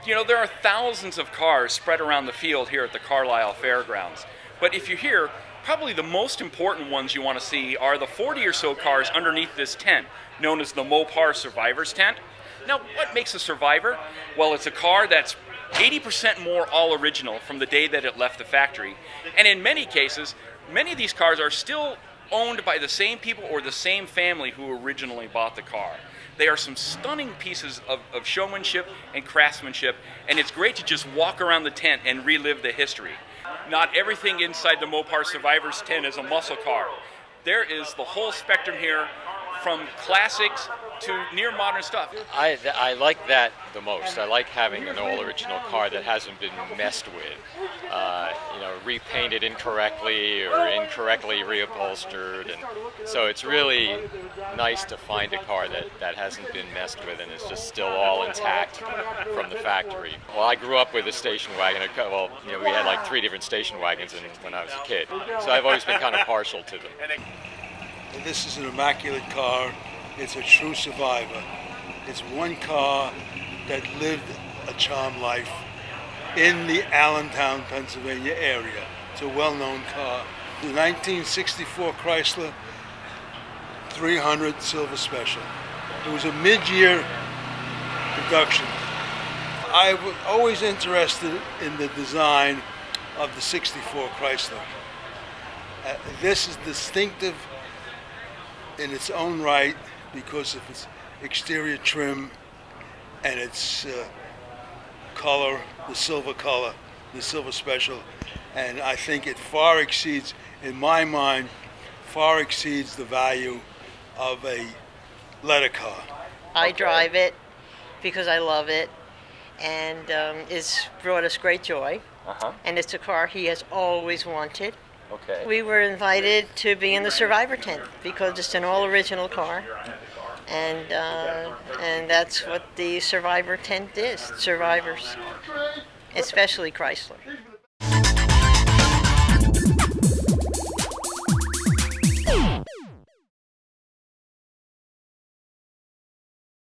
You know, there are thousands of cars spread around the field here at the Carlisle Fairgrounds. But if you're here, probably the most important ones you want to see are the 40 or so cars underneath this tent, known as the Mopar Survivors tent. Now, what makes a Survivor? Well, it's a car that's 80% more all original from the day that it left the factory. And in many cases, many of these cars are still owned by the same people or the same family who originally bought the car. They are some stunning pieces of showmanship and craftsmanship, and it's great to just walk around the tent and relive the history. Not everything inside the Mopar Survivors tent is a muscle car. There is the whole spectrum here, from classics to near modern stuff. I like that the most. I like having an all original car that hasn't been messed with, you know, repainted incorrectly or incorrectly reupholstered, and so it's really nice to find a car that hasn't been messed with and is just still all intact from the factory. Well, I grew up with a station wagon. Well, you know, we had like 3 different station wagons when I was a kid, so I've always been kind of partial to them. This is an immaculate car. It's a true survivor. It's one car that lived a charmed life in the Allentown, Pennsylvania area. It's a well-known car. The 1964 Chrysler 300 Silver Special. It was a mid-year production. I was always interested in the design of the 64 Chrysler. This is distinctive in its own right because of its exterior trim and its color, the silver special, and I think it far exceeds, in my mind, far exceeds the value of a letter car. I drive it because I love it, and it's brought us great joy. And it's a car he has always wanted. Okay. We were invited to be in the Survivor tent because it's an all-original car, and that's what the Survivor tent is. Survivors, especially Chrysler.